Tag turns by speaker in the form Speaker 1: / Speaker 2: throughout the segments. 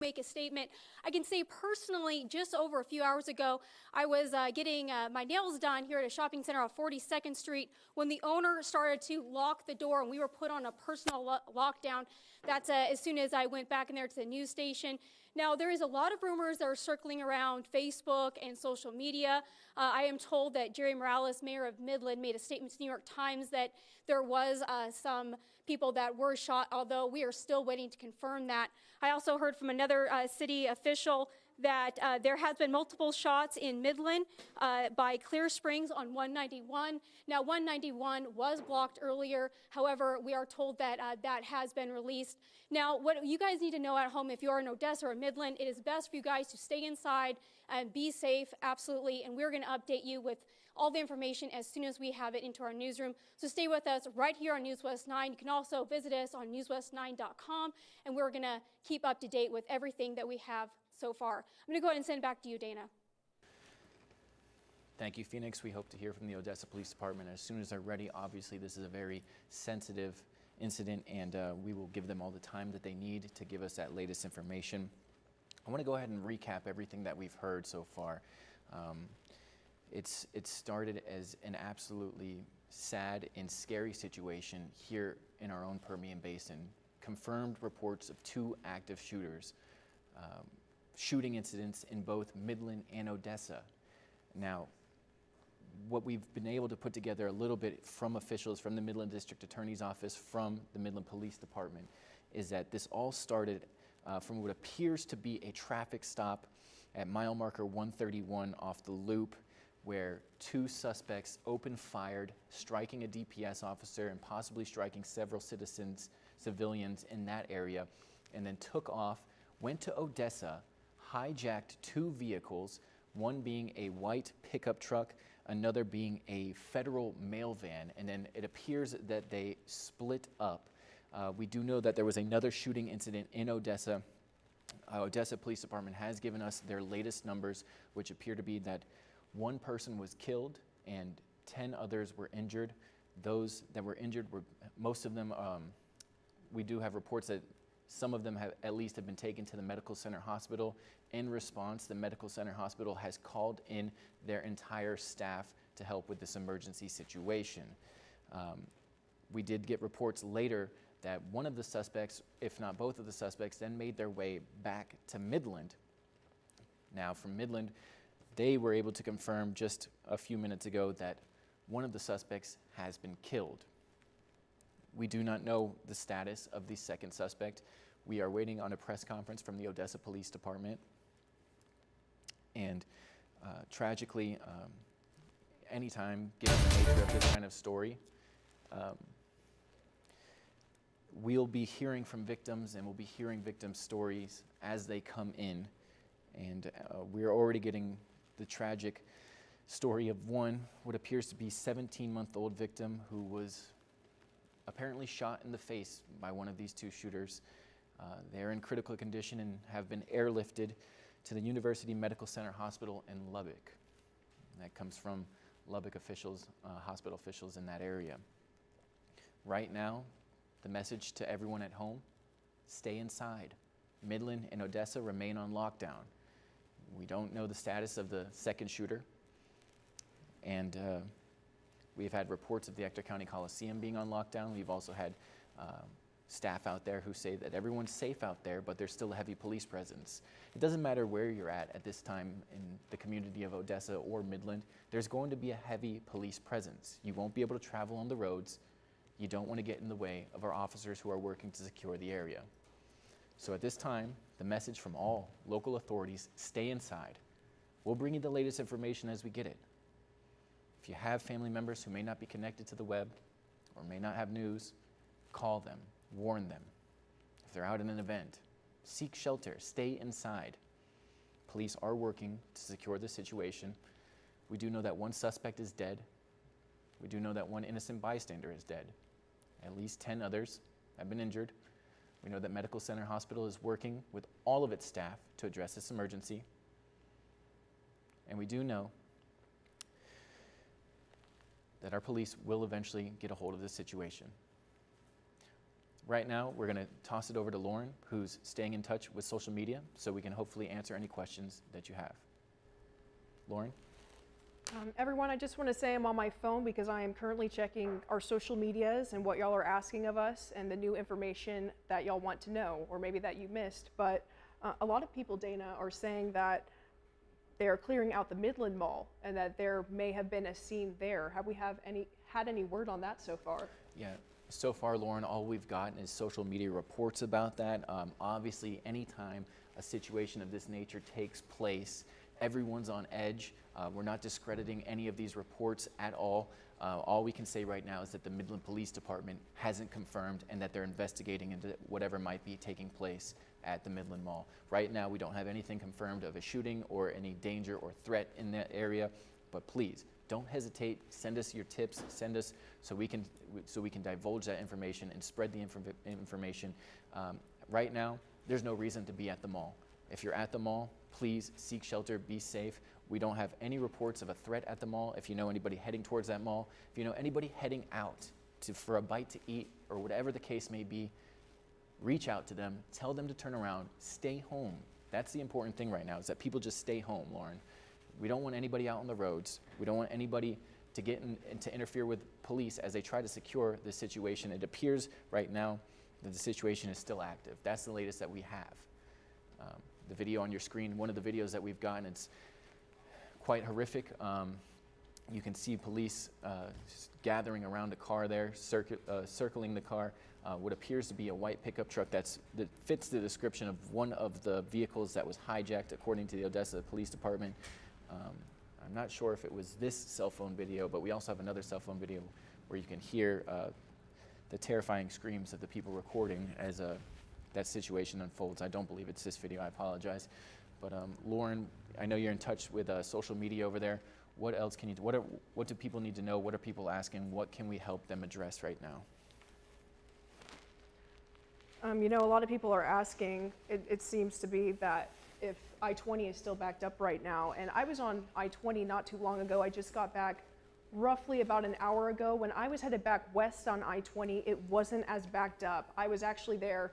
Speaker 1: make a statement. I can say personally, just over a few hours ago, I was getting my nails done here at a shopping center on 42nd Street when the owner started to lock the door and we were put on a personal lockdown. That's as soon as I went back in there to the news station. Now, there is a lot of rumors that are circling around Facebook and social media. I am told that Jerry Morales, mayor of Midland, made a statement to the New York Times that there was some people that were shot, although we are still waiting to confirm that. I also heard from another city official that there has been multiple shots in Midland by Clear Springs on 191. Now, 191 was blocked earlier. However, we are told that that has been released. Now, what you guys need to know at home, if you are in Odessa or Midland, it is best for you guys to stay inside and be safe, absolutely. And we're going to update you with all the information as soon as we have it into our newsroom. So stay with us right here on News West 9. You can also visit us on newswest9.com, and we're going to keep up to date with everything that we have so far. I'm going to go ahead and send it back to you, Dana.
Speaker 2: Thank you, Phoenix. We hope to hear from the Odessa Police Department as soon as they're ready. Obviously, this is a very sensitive incident, and we will give them all the time that they need to give us that latest information. I want to go ahead and recap everything that we've heard so far. It started as an absolutely sad and scary situation here in our own Permian Basin. Confirmed reports of 2 active shooters. Shooting incidents in both Midland and Odessa. Now, what we've been able to put together a little bit from officials from the Midland District Attorney's Office, from the Midland Police Department, is that this all started from what appears to be a traffic stop at mile marker 131 off the loop, where 2 suspects opened fired, striking a DPS officer and possibly striking several civilians in that area, and then took off, went to Odessa, hijacked 2 vehicles, one being a white pickup truck, another being a federal mail van, and then it appears that they split up. We do know that there was another shooting incident in Odessa. Odessa Police Department has given us their latest numbers, which appear to be that 1 person was killed and 10 others were injured. Those that were injured were, most of them, we do have reports that some of them have been taken to the medical center hospital. In response, the medical center hospital has called in their entire staff to help with this emergency situation. We did get reports later that one of the suspects, if not both of the suspects, then made their way back to Midland. Now, from Midland, they were able to confirm just a few minutes ago that one of the suspects has been killed. We do not know the status of the second suspect. We are waiting on a press conference from the Odessa Police Department. And tragically, anytime, given the nature of this kind of story, we'll be hearing from victims, and we'll be hearing victims' stories as they come in. And we're already getting the tragic story of one, what appears to be 17-month-old victim who was apparently shot in the face by one of these 2 shooters. They're in critical condition and have been airlifted to the University Medical Center Hospital in Lubbock. And that comes from Lubbock officials, hospital officials in that area. Right now, the message to everyone at home, stay inside. Midland and Odessa remain on lockdown. We don't know the status of the second shooter. And we've had reports of the Ector County Coliseum being on lockdown. We've also had staff out there who say that everyone's safe out there, but there's still a heavy police presence. It doesn't matter where you're at this time in the community of Odessa or Midland, there's going to be a heavy police presence. You won't be able to travel on the roads. You don't want to get in the way of our officers who are working to secure the area. So at this time, the message from all local authorities, stay inside. We'll bring you the latest information as we get it. If you have family members who may not be connected to the web or may not have news, call them, warn them. If they're out in an event, seek shelter, stay inside. Police are working to secure the situation. We do know that 1 suspect is dead. We do know that 1 innocent bystander is dead. At least 10 others have been injured. We know that Medical Center Hospital is working with all of its staff to address this emergency. And we do know that our police will eventually get a hold of this situation. Right now, we're going to toss it over to Lauren, who's staying in touch with social media, so we can hopefully answer any questions that you have. Lauren?
Speaker 3: Everyone, I just want to say I'm on my phone because I am currently checking our social medias and what y'all are asking of us and the new information that y'all want to know, or maybe that you missed. But a lot of people, Dana, are saying that they are clearing out the Midland Mall and that there may have been a scene there. Have we had any word on that so far?
Speaker 2: Yeah, so far, Lauren, all we've gotten is social media reports about that. Obviously, anytime a situation of this nature takes place, everyone's on edge. We're not discrediting any of these reports at all. All we can say right now is that the Midland Police Department hasn't confirmed and that they're investigating into whatever might be taking place at the Midland Mall. Right now, we don't have anything confirmed of a shooting or any danger or threat in that area, but please, don't hesitate. Send us your tips. Send us so we can divulge that information and spread the information. Right now, there's no reason to be at the mall. If you're at the mall, please seek shelter. Be safe. We don't have any reports of a threat at the mall. If you know anybody heading towards that mall, if you know anybody heading out for a bite to eat or whatever the case may be, reach out to them. Tell them to turn around. Stay home. That's the important thing right now, is that people just stay home, Lauren. We don't want anybody out on the roads. We don't want anybody to get in, to interfere with police as they try to secure the situation. It appears right now that the situation is still active. That's the latest that we have. The video on your screen, one of the videos that we've gotten, it's quite horrific. You can see police gathering around a car there, circling the car. What appears to be a white pickup truck that fits the description of one of the vehicles that was hijacked, according to the Odessa Police Department. I'm not sure if it was this cell phone video, but we also have another cell phone video where you can hear the terrifying screams of the people recording as that situation unfolds. I don't believe it's this video. I apologize. But Lauren, I know you're in touch with social media over there. What else can you do? What do people need to know? What are people asking? What can we help them address right now?
Speaker 3: You know, a lot of people are asking, it seems to be that if I-20 is still backed up right now. And I was on I-20 not too long ago. I just got back roughly about an hour ago. When I was headed back west on I-20, it wasn't as backed up. I was actually there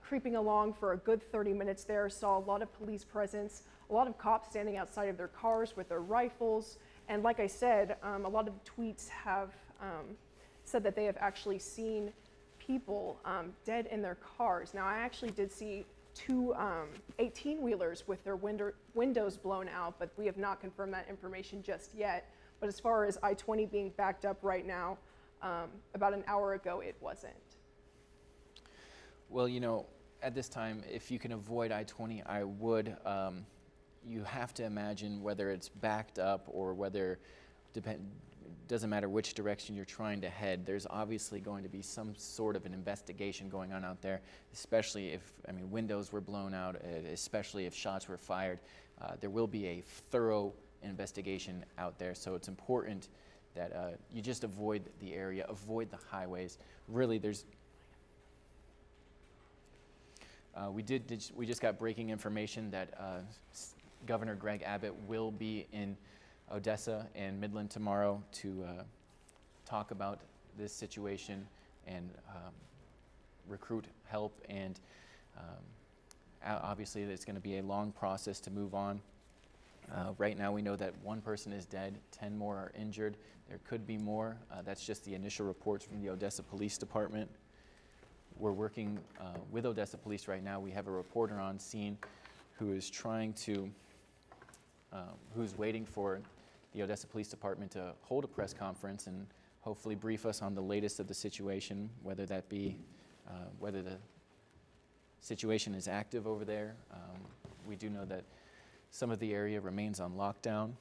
Speaker 3: creeping along for a good 30 minutes there, saw a lot of police presence, a lot of cops standing outside of their cars with their rifles. And like I said, a lot of tweets have said that they have actually seen people dead in their cars. Now, I actually did see two 18-wheelers with their windows blown out, but we have not confirmed that information just yet. But as far as I-20 being backed up right now, about an hour ago, it wasn't.
Speaker 2: Well, you know, at this time, if you can avoid I-20, I would. You have to imagine whether it's backed up or whether, doesn't matter which direction you're trying to head, there's obviously going to be some sort of an investigation going on out there, especially if, windows were blown out, especially if shots were fired. There will be a thorough investigation out there, so it's important that you just avoid the area, avoid the highways. Really, we just got breaking information that Governor Greg Abbott will be in Odessa and Midland tomorrow to talk about this situation and recruit help. And obviously, it's going to be a long process to move on. Right now, we know that one person is dead, 10 more are injured. There could be more. That's just the initial reports from the Odessa Police Department. We're working with Odessa Police right now. We have a reporter on scene who is who's waiting for the Odessa Police Department to hold a press conference and hopefully brief us on the latest of the situation, whether that be whether the situation is active over there. We do know that some of the area remains on lockdown.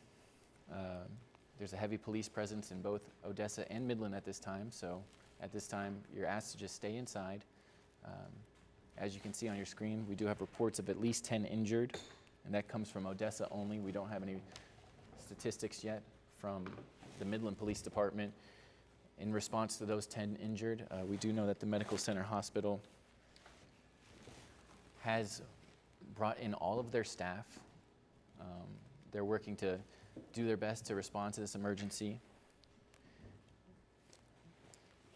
Speaker 2: There's a heavy police presence in both Odessa and Midland at this time, so at this time you're asked to just stay inside. As you can see on your screen, we do have reports of at least 10 injured, and that comes from Odessa only. We don't have any statistics yet from the Midland Police Department. In response to those 10 injured, we do know that the Medical Center Hospital has brought in all of their staff. They're working to do their best to respond to this emergency.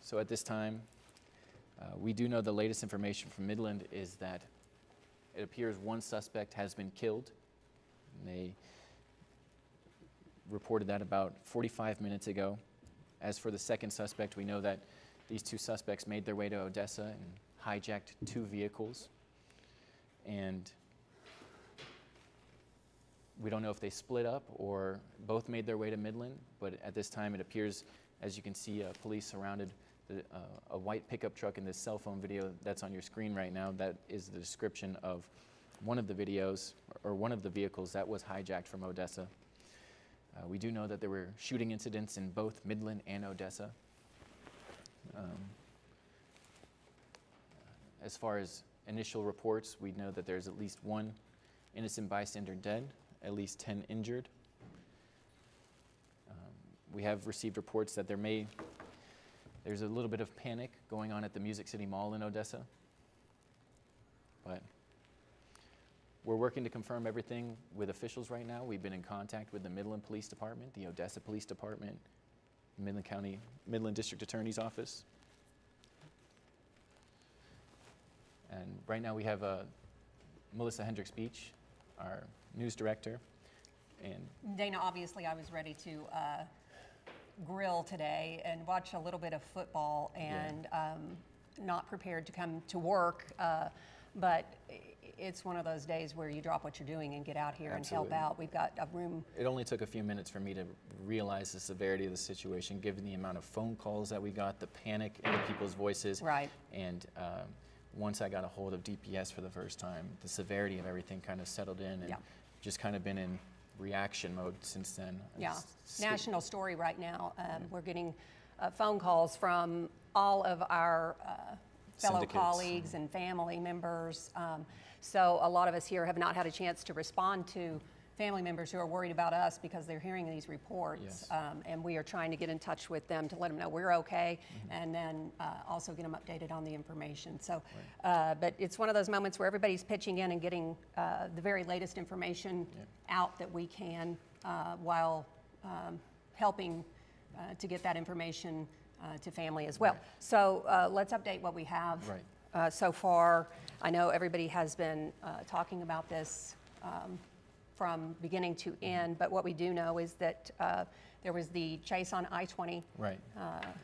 Speaker 2: So at this time, We do know the latest information from Midland is that it appears one suspect has been killed. They reported that about 45 minutes ago. As for the second suspect, we know that these two suspects made their way to Odessa and hijacked 2 vehicles. And we don't know if they split up or both made their way to Midland, but at this time it appears, as you can see, police surrounded a white pickup truck in this cell phone video that's on your screen right now. That is the description of one of the videos, or one of the vehicles that was hijacked from Odessa. We do know that there were shooting incidents in both Midland and Odessa. As far as initial reports, we know that there's at least 1 innocent bystander dead, at least 10 injured. We have received reports that there's a little bit of panic going on at the Music City Mall in Odessa. But we're working to confirm everything with officials right now. We've been in contact with the Midland Police Department, the Odessa Police Department, Midland District Attorney's Office. And right now we have Melissa Hendricks Beach, our news director. And
Speaker 4: Dana, obviously I was ready to grill today and watch a little bit of football, and not prepared to come to work, but it's one of those days where you drop what you're doing and get out here
Speaker 2: Absolutely.
Speaker 4: and help out. We've got a room.
Speaker 2: It only took a few minutes for me to realize the severity of the situation, given the amount of phone calls that we got, the panic in the people's voices.
Speaker 4: Right.
Speaker 2: And once I got a hold of DPS for the first time, the severity of everything kind of settled in, and just kind of been in reaction mode since then.
Speaker 4: Yeah,
Speaker 2: It's
Speaker 4: national story right now. We're getting phone calls from all of our fellow
Speaker 2: Syndicates.
Speaker 4: colleagues and family members. So a lot of us here have not had a chance to respond to family members who are worried about us because they're hearing these reports.
Speaker 2: Yes.
Speaker 4: And we are trying to get in touch with them to let them know we're okay, and then also get them updated on the information. So, but it's one of those moments where everybody's pitching in and getting the very latest information out that we can, while helping to get that information to family as well.
Speaker 2: Right.
Speaker 4: So let's update what we have
Speaker 2: Right.
Speaker 4: so far. I know everybody has been talking about this from beginning to end, but what we do know is that there was the chase on I-20.
Speaker 2: Right.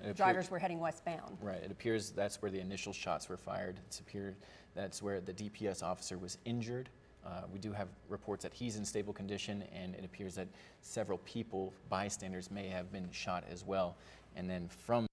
Speaker 2: It
Speaker 4: Drivers were heading westbound.
Speaker 2: Right. It appears that's where the initial shots were fired. It's appeared that's where the DPS officer was injured. We do have reports that he's in stable condition, and it appears that several people, bystanders, may have been shot as well. And then from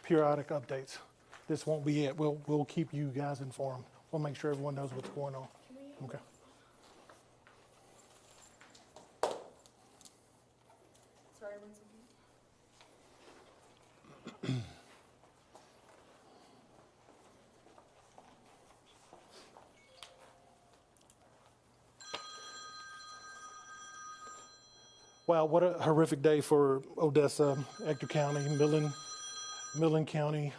Speaker 5: periodic updates. This won't be it. We'll keep you guys informed. We'll make sure everyone knows what's going on. Okay.
Speaker 1: Sorry, one second.
Speaker 5: Wow, what a horrific day for Odessa, Ector County, Midland County.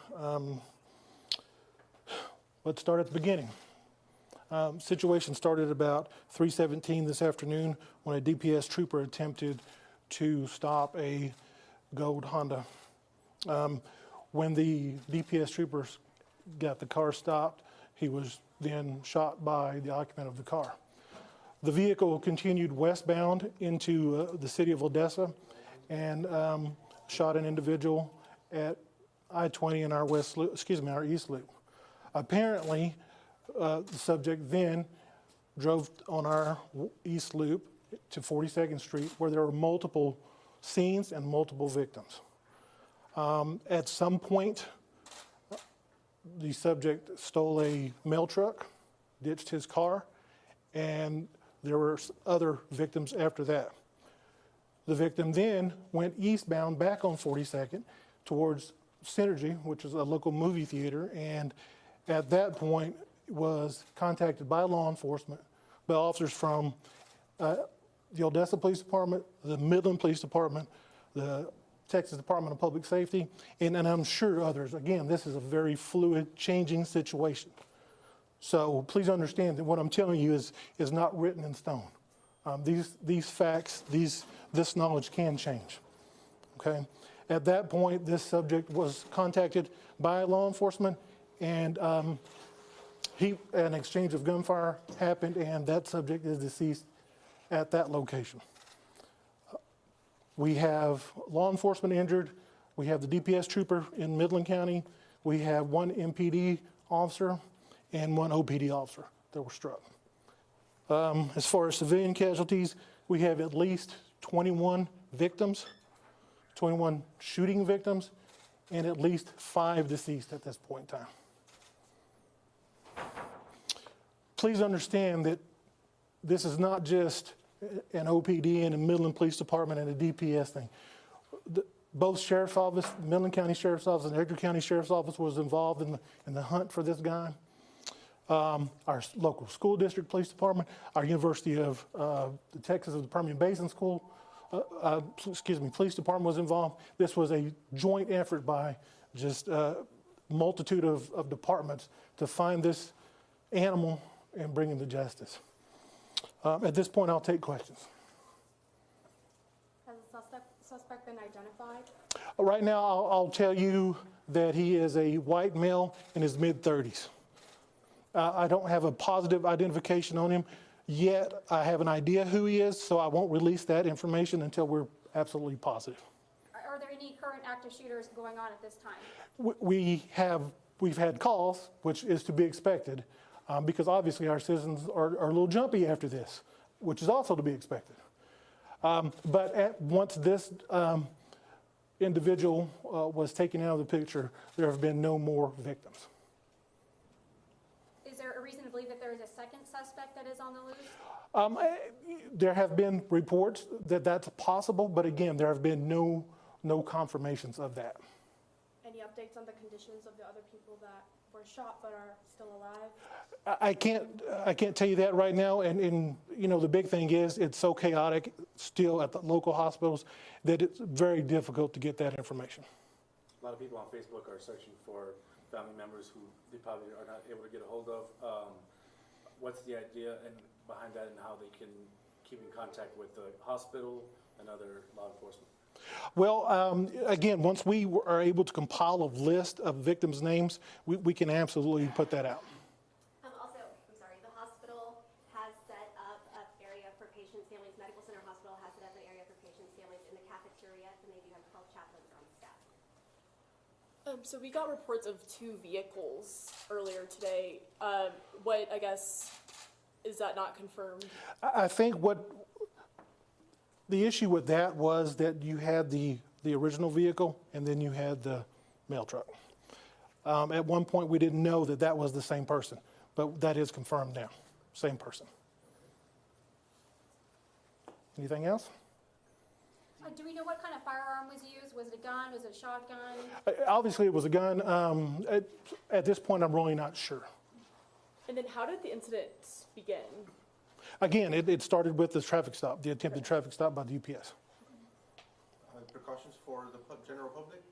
Speaker 5: Let's start at the beginning. Situation started about 3:17 this afternoon when a DPS trooper attempted to stop a gold Honda. When the DPS troopers got the car stopped, he was then shot by the occupant of the car. The vehicle continued westbound into the city of Odessa and shot an individual at I-20 in our our east loop. Apparently, the subject then drove on our east loop to 42nd Street, where there were multiple scenes and multiple victims. At some point, the subject stole a mail truck, ditched his car, and there were other victims after that. The victim then went eastbound back on 42nd towards Synergy, which is a local movie theater, and at that point was contacted by law enforcement, by officers from the Odessa Police Department, the Midland Police Department, the Texas Department of Public Safety, and I'm sure others. Again, this is a very fluid, changing situation. So please understand that what I'm telling you is not written in stone. These facts, this knowledge can change. Okay. At that point, this subject was contacted by law enforcement, and an exchange of gunfire happened, and that subject is deceased at that location. We have law enforcement injured. We have the DPS trooper in Midland County. We have one MPD officer and one OPD officer that were struck. As far as civilian casualties, we have at least 21 victims, 21 shooting victims, and at least 5 deceased at this point in time. Please understand that this is not just an OPD and a Midland Police Department and a DPS thing. Both Sheriff's Office, Midland County Sheriff's Office and Ector County Sheriff's Office was involved in the hunt for this guy. Our local school district police department, our University of the Texas of the Permian Basin School, police department was involved. This was a joint effort by just a multitude of departments to find this animal and bring him to justice. At this point, I'll take questions.
Speaker 1: Has the suspect been identified?
Speaker 5: Right now, I'll tell you that he is a white male in his mid-30s. I don't have a positive identification on him yet. I have an idea who he is, so I won't release that information until we're absolutely positive.
Speaker 1: Are there any current active shooters going on at this time?
Speaker 5: We've had calls, which is to be expected, because obviously our citizens are a little jumpy after this, which is also to be expected. But once this individual was taken out of the picture, there have been no more victims.
Speaker 1: Is there a reason to believe that there is a second suspect that is on the loose?
Speaker 5: There have been reports that that's possible, but again, there have been no confirmations of that.
Speaker 3: Any updates on the conditions of the other people that were shot but are still alive?
Speaker 5: I can't tell you that right now, and you know, the big thing is it's so chaotic still at the local hospitals that it's very difficult to get that information.
Speaker 6: A lot of people on Facebook are searching for family members who they probably are not able to get a hold of. What's the idea behind that, and how they can keep in contact with the hospital and other law enforcement?
Speaker 5: Well, again, once we are able to compile a list of victims' names, we can absolutely put that out.
Speaker 7: Also, I'm sorry, the hospital has set up an area for patients' families. Medical Center Hospital has set up an area for patients' families in the cafeteria, and they do have 12 chaplains on staff.
Speaker 8: So we got reports of 2 vehicles earlier today. What, I guess, is that not confirmed?
Speaker 5: I think what the issue with that was that you had the original vehicle, and then you had the mail truck. At one point, we didn't know that that was the same person, but that is confirmed now, same person. Anything else?
Speaker 1: Do we know what kind of firearm was used? Was it a gun? Was it a shotgun?
Speaker 5: Obviously, it was a gun. At this point, I'm really not sure.
Speaker 8: And then how did the incident begin?
Speaker 5: Again, it started with the traffic stop, the attempted traffic stop by the UPS.
Speaker 9: Precautions for the general public?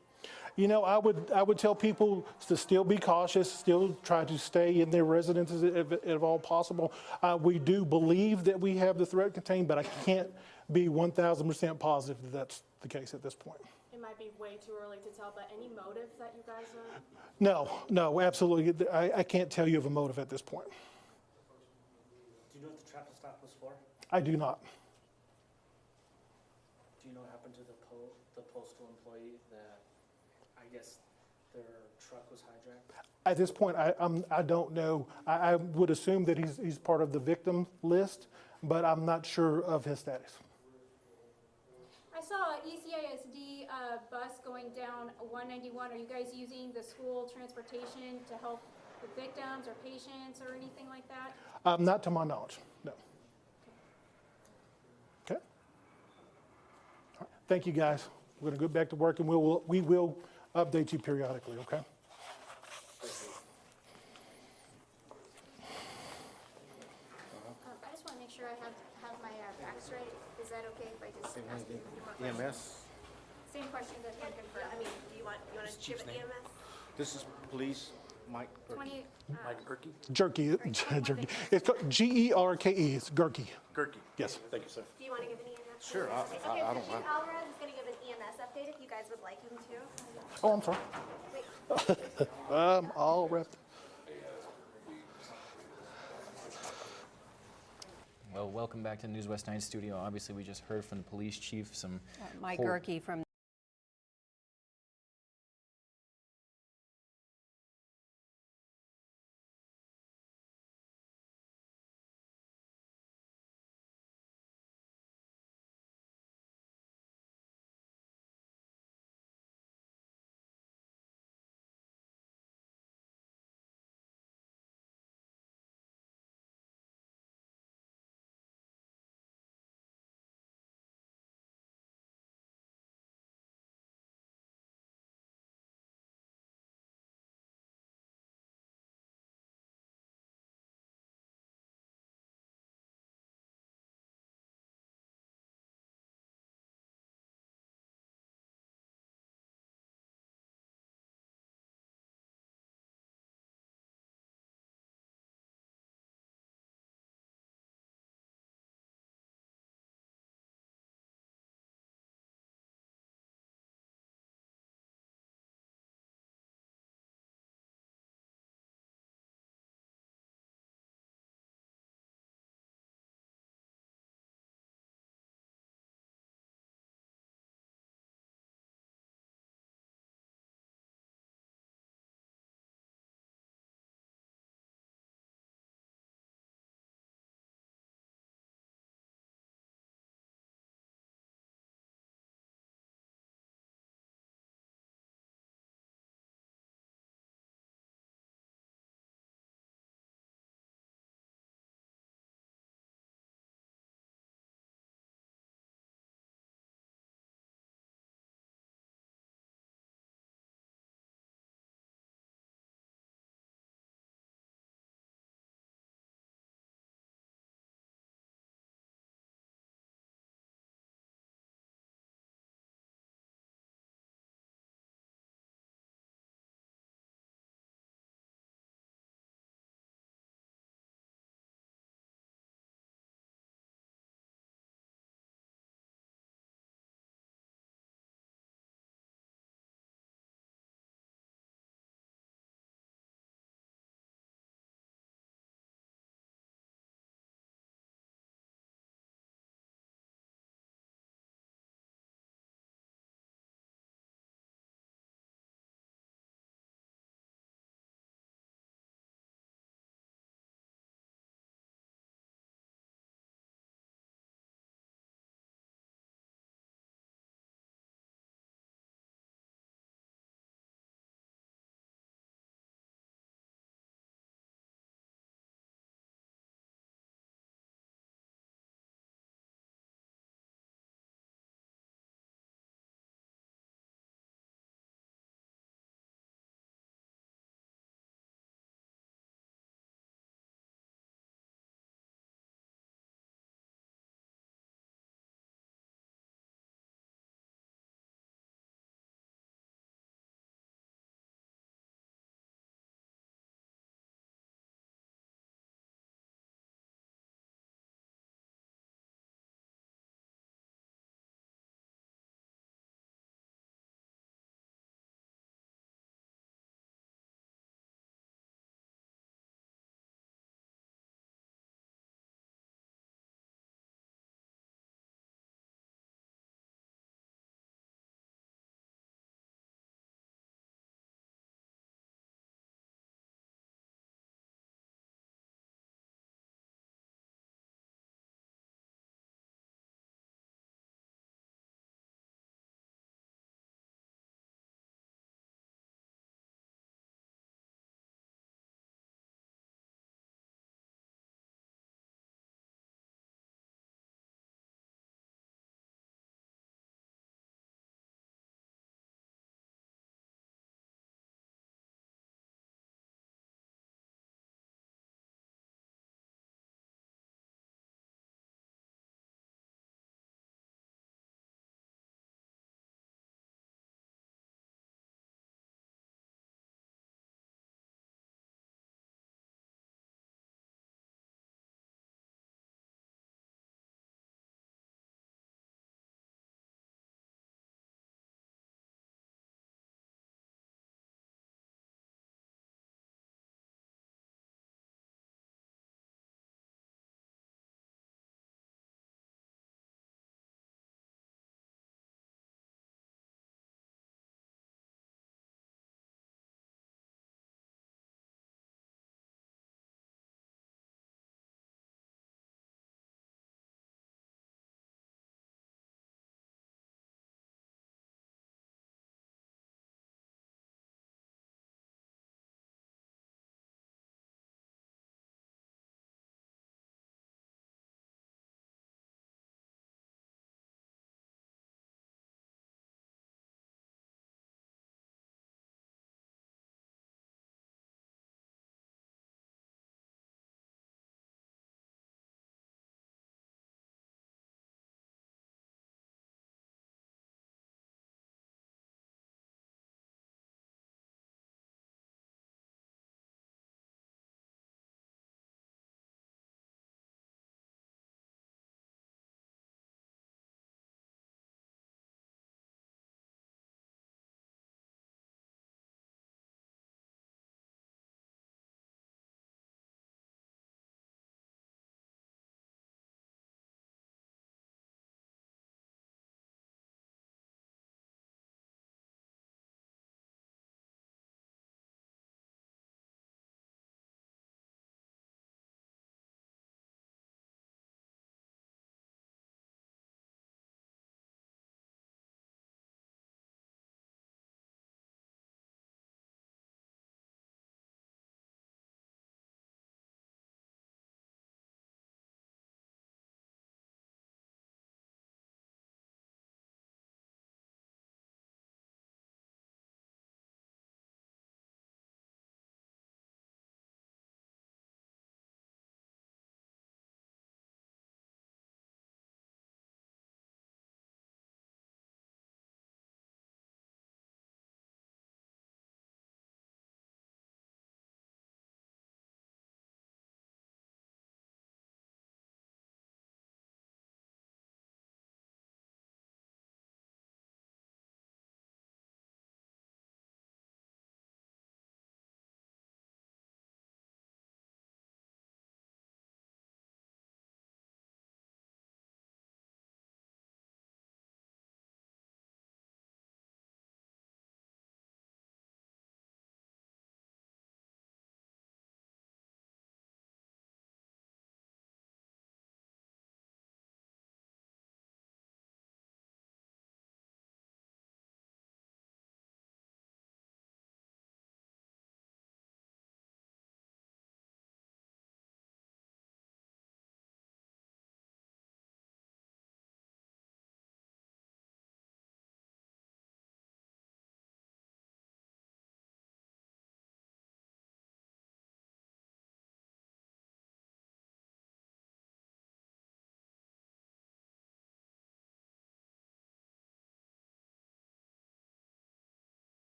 Speaker 5: You know, I would tell people to still be cautious, still try to stay in their residences if all possible. We do believe that we have the threat contained, but I can't be 1,000% positive that that's the case at this point.
Speaker 8: It might be way too early to tell, but any motive that you guys are?
Speaker 5: No, absolutely. I can't tell you of a motive at this point.
Speaker 10: Do you know what the traffic stop was for?
Speaker 5: I do not.
Speaker 10: Do you know what happened to the postal employee that, I guess, their truck was hijacked?
Speaker 5: At this point, I don't know. I would assume that he's part of the victim list, but I'm not sure of his status.
Speaker 1: I saw a ECISD bus going down 191. Are you guys using the school transportation to help with victims or patients or anything like that?
Speaker 5: Not to my knowledge, no. Okay. All right. Thank you, guys. We're going to go back to work, and we will update you periodically, okay?
Speaker 11: I just want to make sure I have my facts right. Is that okay if I just ask you a few more questions?
Speaker 9: EMS?
Speaker 11: Same question that can confirm.
Speaker 7: I mean, do you want to give it EMS?
Speaker 9: This is police Mike.
Speaker 1: 20.
Speaker 6: Mike Gerke?
Speaker 5: Jerky. Jerky. It's called Gerke. It's Gerke.
Speaker 6: Gerke.
Speaker 5: Yes.
Speaker 6: Thank you, sir.
Speaker 7: Do you want to give an EMS?
Speaker 9: Sure,
Speaker 7: Okay,
Speaker 9: I don't
Speaker 7: Chief
Speaker 9: mind.
Speaker 7: Alvarez is going to give an EMS update if you guys would like him to.
Speaker 5: Oh, I'm sorry. I'm all wrapped.
Speaker 2: Well, welcome back to the News West 9 studio. Obviously, we just heard from the police chief some
Speaker 4: Mike
Speaker 2: hor-
Speaker 4: Gerke from